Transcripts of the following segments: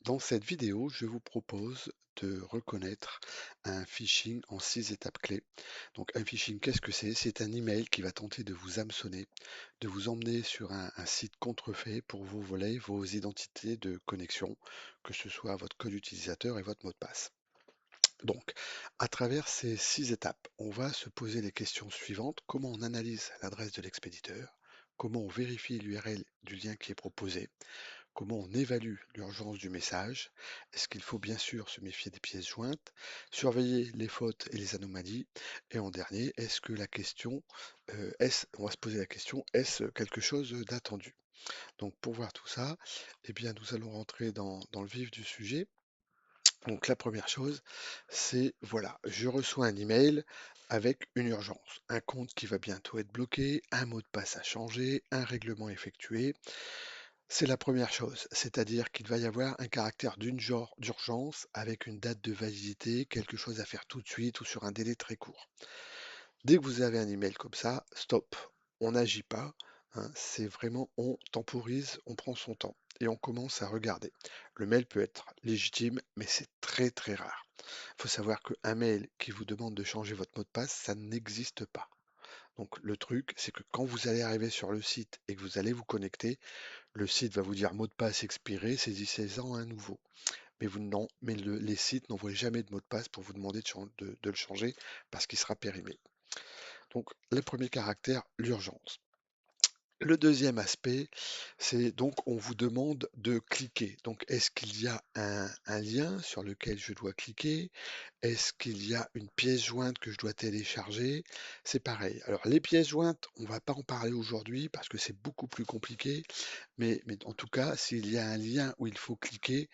Dans cette vidéo, je vous propose de reconnaître un phishing en 6 étapes clés. Donc un phishing, qu'est-ce que c'est? C'est un email qui va tenter de vous hameçonner, de vous emmener sur un site contrefait pour vous voler vos identités de connexion, que ce soit votre code utilisateur et votre mot de passe. Donc, à travers ces 6 étapes, on va se poser les questions suivantes. Comment on analyse l'adresse de l'expéditeur? Comment on vérifie l'URL du lien qui est proposé? Comment on évalue l'urgence du message? Est-ce qu'il faut bien sûr se méfier des pièces jointes? Surveiller les fautes et les anomalies? Et en dernier, est-ce que la question, on va se poser la question, est-ce quelque chose d'attendu? Donc pour voir tout ça, eh bien nous allons rentrer dans le vif du sujet. Donc la première chose, c'est voilà, je reçois un email avec une urgence, un compte qui va bientôt être bloqué, un mot de passe à changer, un règlement effectué. C'est la première chose, c'est-à-dire qu'il va y avoir un caractère d'une genre d'urgence avec une date de validité, quelque chose à faire tout de suite ou sur un délai très court. Dès que vous avez un email comme ça, stop, on n'agit pas, hein, c'est vraiment on temporise, on prend son temps et on commence à regarder. Le mail peut être légitime, mais c'est très très rare. Il faut savoir qu'un mail qui vous demande de changer votre mot de passe, ça n'existe pas. Donc le truc, c'est que quand vous allez arriver sur le site et que vous allez vous connecter, le site va vous dire mot de passe expiré, saisissez-en un nouveau. Mais vous non, mais les sites n'envoient jamais de mot de passe pour vous demander de le changer parce qu'il sera périmé. Donc le premier caractère, l'urgence. Le deuxième aspect, c'est donc on vous demande de cliquer. Donc est-ce qu'il y a un lien sur lequel je dois cliquer? Est-ce qu'il y a une pièce jointe que je dois télécharger? C'est pareil. Alors les pièces jointes, on ne va pas en parler aujourd'hui parce que c'est beaucoup plus compliqué. Mais en tout cas, s'il y a un lien où il faut cliquer,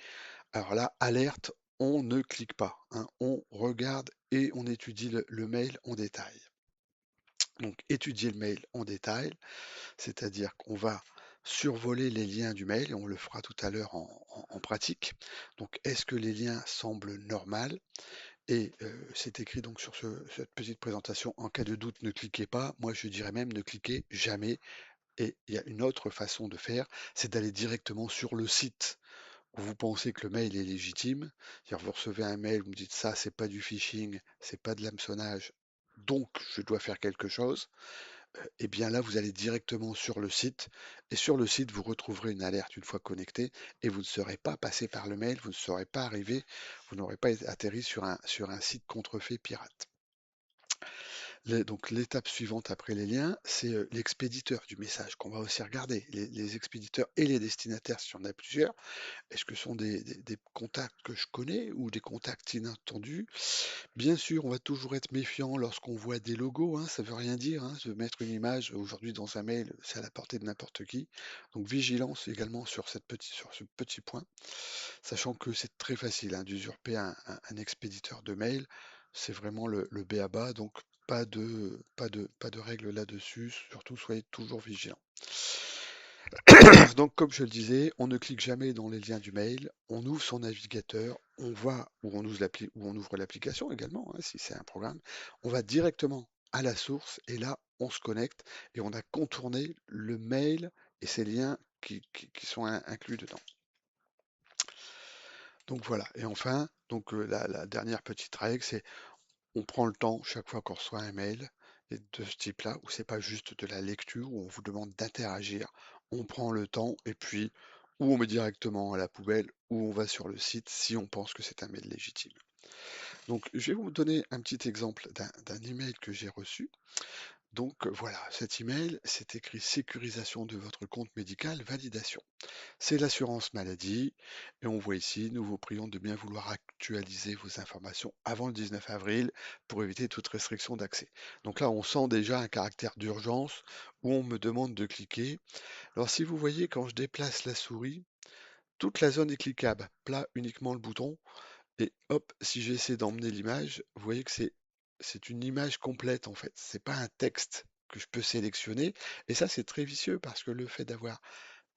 alors là, alerte, on ne clique pas, hein. On regarde et on étudie le mail en détail. Donc étudier le mail en détail, c'est-à-dire qu'on va survoler les liens du mail, et on le fera tout à l'heure en pratique. Donc est-ce que les liens semblent normaux? Et c'est écrit donc sur cette petite présentation, en cas de doute, ne cliquez pas. Moi, je dirais même ne cliquez jamais. Et il y a une autre façon de faire, c'est d'aller directement sur le site où vous pensez que le mail est légitime. C'est-à-dire vous recevez un mail, vous me dites ça, c'est pas du phishing, c'est pas de l'hameçonnage, donc je dois faire quelque chose. Et bien là, vous allez directement sur le site, et sur le site, vous retrouverez une alerte une fois connecté, et vous ne serez pas passé par le mail, vous ne serez pas arrivé, vous n'aurez pas atterri sur un site contrefait pirate. Donc l'étape suivante après les liens, c'est l'expéditeur du message qu'on va aussi regarder. Les expéditeurs et les destinataires, si on a plusieurs, est-ce que ce sont des contacts que je connais ou des contacts inattendus? Bien sûr, on va toujours être méfiant lorsqu'on voit des logos, hein, ça veut rien dire, hein, de mettre une image aujourd'hui dans un mail, c'est à la portée de n'importe qui. Donc vigilance également sur ce petit point, sachant que c'est très facile, hein, d'usurper un expéditeur de mail. C'est vraiment le b.a-ba, donc pas de règles là-dessus, surtout soyez toujours vigilants. Donc, comme je le disais, on ne clique jamais dans les liens du mail, on ouvre son navigateur, on va où on ouvre l'application également, hein, si c'est un programme, on va directement à la source et là, on se connecte et on a contourné le mail et ces liens qui sont inclus dedans. Donc voilà. Et enfin, donc la dernière petite règle, c'est on prend le temps chaque fois qu'on reçoit un mail de ce type-là, où c'est pas juste de la lecture, où on vous demande d'interagir. On prend le temps et puis ou on met directement à la poubelle ou on va sur le site si on pense que c'est un mail légitime. Donc je vais vous donner un petit exemple d'un email que j'ai reçu. Donc voilà, cet email, c'est écrit sécurisation de votre compte médical, validation. C'est l'assurance maladie. Et on voit ici, nous vous prions de bien vouloir actualiser vos informations avant le 19 avril pour éviter toute restriction d'accès. Donc là, on sent déjà un caractère d'urgence où on me demande de cliquer. Alors si vous voyez, quand je déplace la souris, toute la zone est cliquable. Plat, uniquement le bouton. Et hop, si j'essaie d'emmener l'image, vous voyez que c'est une image complète en fait. C'est pas un texte que je peux sélectionner. Et ça, c'est très vicieux parce que le fait d'avoir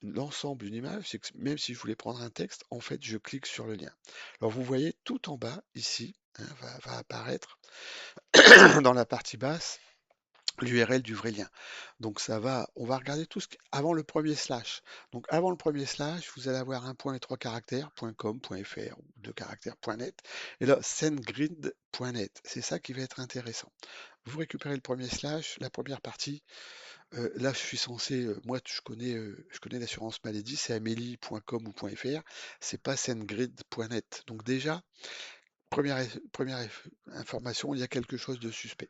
l'ensemble d'une image, c'est que même si je voulais prendre un texte, en fait, je clique sur le lien. Alors, vous voyez tout en bas, ici, hein, va apparaître dans la partie basse l'URL du vrai lien. Donc on va regarder tout ce qui, avant le premier slash. Donc avant le premier slash, vous allez avoir un point et trois caractères, .com, .fr ou deux caractères, .net. Et là, sendgrid.net. C'est ça qui va être intéressant. Vous récupérez le premier slash, la première partie. Là, je suis censé, moi, je connais l'assurance maladie, c'est amélie.com ou .fr. C'est pas sendgrid.net. Donc déjà, information, il y a quelque chose de suspect.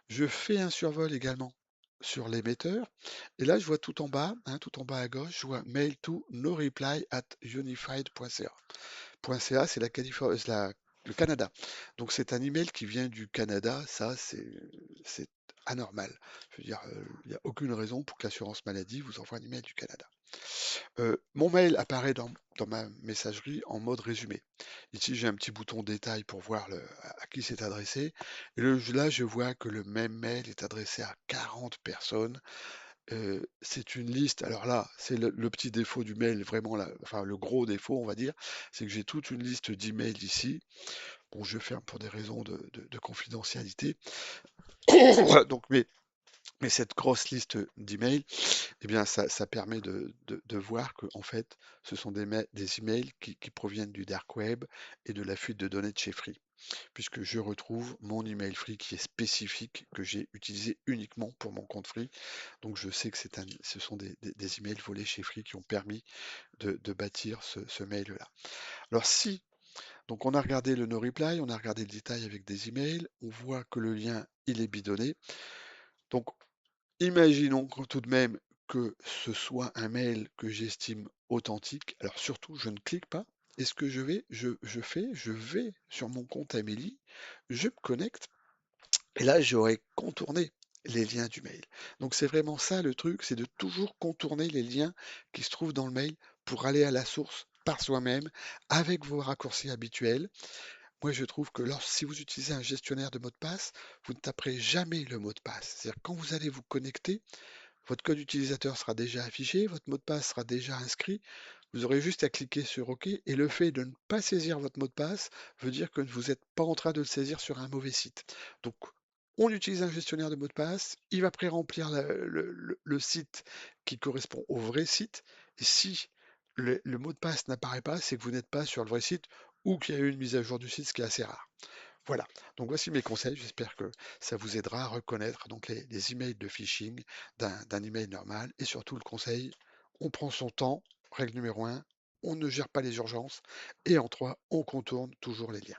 Je fais un survol également sur l'émetteur. Et là, je vois tout en bas, hein, tout en bas à gauche, je vois mail to no reply at unified.ca. .ca, c'est le Canada. Donc c'est un email qui vient du Canada. Ça, c'est anormal. Je veux dire, il n'y a aucune raison pour que l'assurance maladie vous envoie un email du Canada. Mon mail apparaît dans ma messagerie en mode résumé. Ici, j'ai un petit bouton détail pour voir à qui c'est adressé. Et là, je vois que le même mail est adressé à 40 personnes. C'est une liste. Alors là, c'est le petit défaut du mail, vraiment là, enfin le gros défaut, on va dire, c'est que j'ai toute une liste d'emails ici. Bon, je ferme pour des raisons de confidentialité. Donc, mais cette grosse liste d'emails, eh bien, ça permet de voir que, en fait, ce sont des emails qui proviennent du dark web et de la fuite de données de chez Free, puisque je retrouve mon email Free qui est spécifique, que j'ai utilisé uniquement pour mon compte Free. Donc, je sais que ce sont des emails volés chez Free qui ont permis de bâtir ce mail-là. Alors, donc on a regardé le no reply, on a regardé le détail avec des emails, on voit que le lien, il est bidonné. Donc, imaginons tout de même que ce soit un mail que j'estime authentique. Alors surtout, je ne clique pas. Et ce que je vais sur mon compte Amélie, je me connecte, et là, j'aurais contourné les liens du mail. Donc c'est vraiment ça le truc, c'est de toujours contourner les liens qui se trouvent dans le mail pour aller à la source par soi-même avec vos raccourcis habituels. Moi, je trouve que si vous utilisez un gestionnaire de mots de passe, vous ne taperez jamais le mot de passe. C'est-à-dire quand vous allez vous connecter, votre code utilisateur sera déjà affiché, votre mot de passe sera déjà inscrit. Vous aurez juste à cliquer sur OK. Et le fait de ne pas saisir votre mot de passe veut dire que vous n'êtes pas en train de le saisir sur un mauvais site. Donc, on utilise un gestionnaire de mot de passe. Il va pré-remplir le site qui correspond au vrai site. Et si le mot de passe n'apparaît pas, c'est que vous n'êtes pas sur le vrai site ou qu'il y a eu une mise à jour du site, ce qui est assez rare. Voilà, donc voici mes conseils. J'espère que ça vous aidera à reconnaître donc les emails de phishing d'un email normal. Et surtout le conseil, on prend son temps, règle numéro un, on ne gère pas les urgences. Et en 3, on contourne toujours les liens.